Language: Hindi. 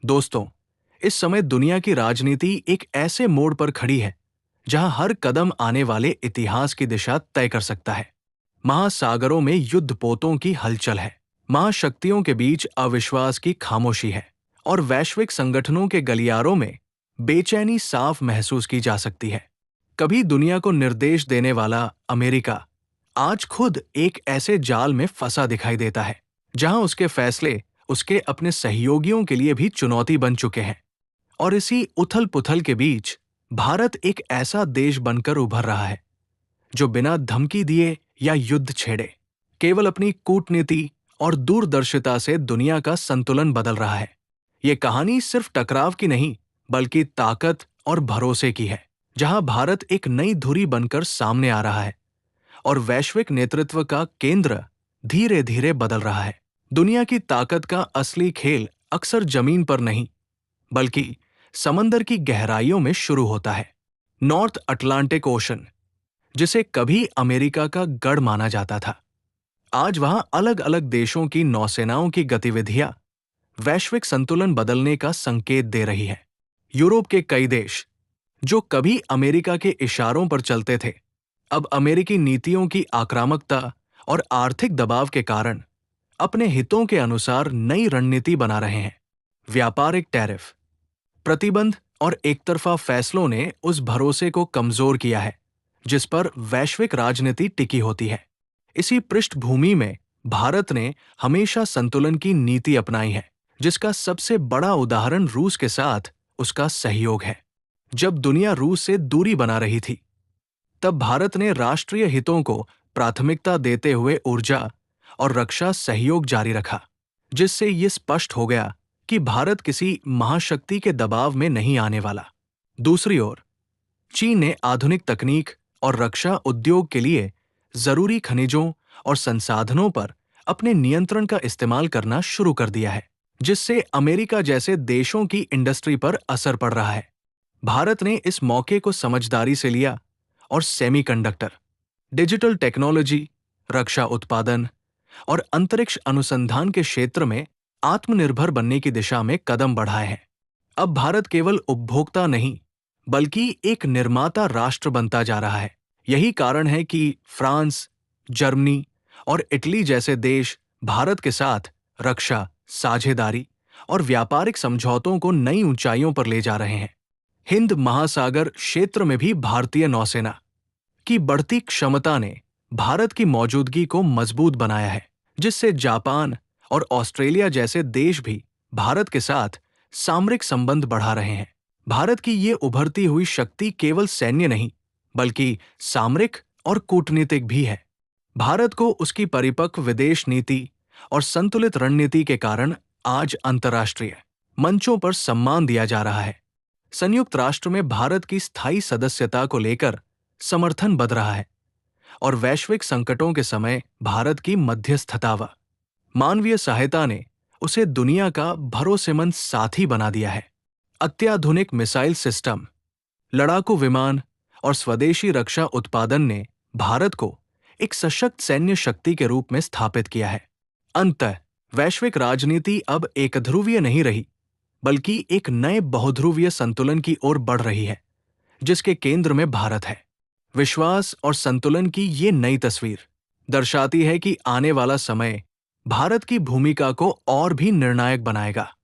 दोस्तों, इस समय दुनिया की राजनीति एक ऐसे मोड़ पर खड़ी है जहां हर कदम आने वाले इतिहास की दिशा तय कर सकता है। महासागरों में युद्धपोतों की हलचल है, महाशक्तियों के बीच अविश्वास की खामोशी है और वैश्विक संगठनों के गलियारों में बेचैनी साफ महसूस की जा सकती है। कभी दुनिया को निर्देश देने वाला अमेरिका आज खुद एक ऐसे जाल में फंसा दिखाई देता है जहां उसके फैसले उसके अपने सहयोगियों के लिए भी चुनौती बन चुके हैं। और इसी उथल-पुथल के बीच भारत एक ऐसा देश बनकर उभर रहा है जो बिना धमकी दिए या युद्ध छेड़े केवल अपनी कूटनीति और दूरदर्शिता से दुनिया का संतुलन बदल रहा है। ये कहानी सिर्फ टकराव की नहीं, बल्कि ताकत और भरोसे की है, जहां भारत एक नई धुरी बनकर सामने आ रहा है और वैश्विक नेतृत्व का केंद्र धीरे-धीरे बदल रहा है। दुनिया की ताकत का असली खेल अक्सर जमीन पर नहीं, बल्कि समंदर की गहराइयों में शुरू होता है। नॉर्थ अटलांटिक ओशन, जिसे कभी अमेरिका का गढ़ माना जाता था, आज वहां अलग-अलग देशों की नौसेनाओं की गतिविधियां वैश्विक संतुलन बदलने का संकेत दे रही है। यूरोप के कई देश, जो कभी अमेरिका के इशारों पर चलते थे, अब अमेरिकी नीतियों की आक्रामकता और आर्थिक दबाव के कारण अपने हितों के अनुसार नई रणनीति बना रहे हैं। व्यापारिक टैरिफ, प्रतिबंध और एकतरफा फैसलों ने उस भरोसे को कमजोर किया है जिस पर वैश्विक राजनीति टिकी होती है। इसी पृष्ठभूमि में भारत ने हमेशा संतुलन की नीति अपनाई है, जिसका सबसे बड़ा उदाहरण रूस के साथ उसका सहयोग है। जब दुनिया रूस से दूरी बना रही थी, तब भारत ने राष्ट्रीय हितों को प्राथमिकता देते हुए ऊर्जा और रक्षा सहयोग जारी रखा, जिससे ये स्पष्ट हो गया कि भारत किसी महाशक्ति के दबाव में नहीं आने वाला। दूसरी ओर, चीन ने आधुनिक तकनीक और रक्षा उद्योग के लिए जरूरी खनिजों और संसाधनों पर अपने नियंत्रण का इस्तेमाल करना शुरू कर दिया है, जिससे अमेरिका जैसे देशों की इंडस्ट्री पर असर पड़ रहा है। भारत ने इस मौके को समझदारी से लिया और सेमीकंडक्टर, डिजिटल टेक्नोलॉजी, रक्षा उत्पादन और अंतरिक्ष अनुसंधान के क्षेत्र में आत्मनिर्भर बनने की दिशा में कदम बढ़ाए हैं। अब भारत केवल उपभोक्ता नहीं, बल्कि एक निर्माता राष्ट्र बनता जा रहा है। यही कारण है कि फ्रांस, जर्मनी और इटली जैसे देश भारत के साथ रक्षा, साझेदारी और व्यापारिक समझौतों को नई ऊंचाइयों पर ले जा रहे हैं। हिंद महासागर क्षेत्र में भी भारतीय नौसेना की बढ़ती क्षमता ने भारत की मौजूदगी को मजबूत बनाया है, जिससे जापान और ऑस्ट्रेलिया जैसे देश भी भारत के साथ सामरिक संबंध बढ़ा रहे हैं। भारत की ये उभरती हुई शक्ति केवल सैन्य नहीं, बल्कि सामरिक और कूटनीतिक भी है। भारत को उसकी परिपक्व विदेश नीति और संतुलित रणनीति के कारण आज अंतर्राष्ट्रीय मंचों पर सम्मान दिया जा रहा है। संयुक्त राष्ट्र में भारत की स्थायी सदस्यता को लेकर समर्थन बढ़ रहा है और वैश्विक संकटों के समय भारत की मध्यस्थता व मानवीय सहायता ने उसे दुनिया का भरोसेमंद साथी बना दिया है। अत्याधुनिक मिसाइल सिस्टम, लड़ाकू विमान और स्वदेशी रक्षा उत्पादन ने भारत को एक सशक्त सैन्य शक्ति के रूप में स्थापित किया है। अंततः वैश्विक राजनीति अब एकध्रुवीय नहीं रही, बल्कि एक नए बहुध्रुवीय संतुलन की ओर बढ़ रही है, जिसके केंद्र में भारत है। विश्वास और संतुलन की ये नई तस्वीर दर्शाती है कि आने वाला समय भारत की भूमिका को और भी निर्णायक बनाएगा।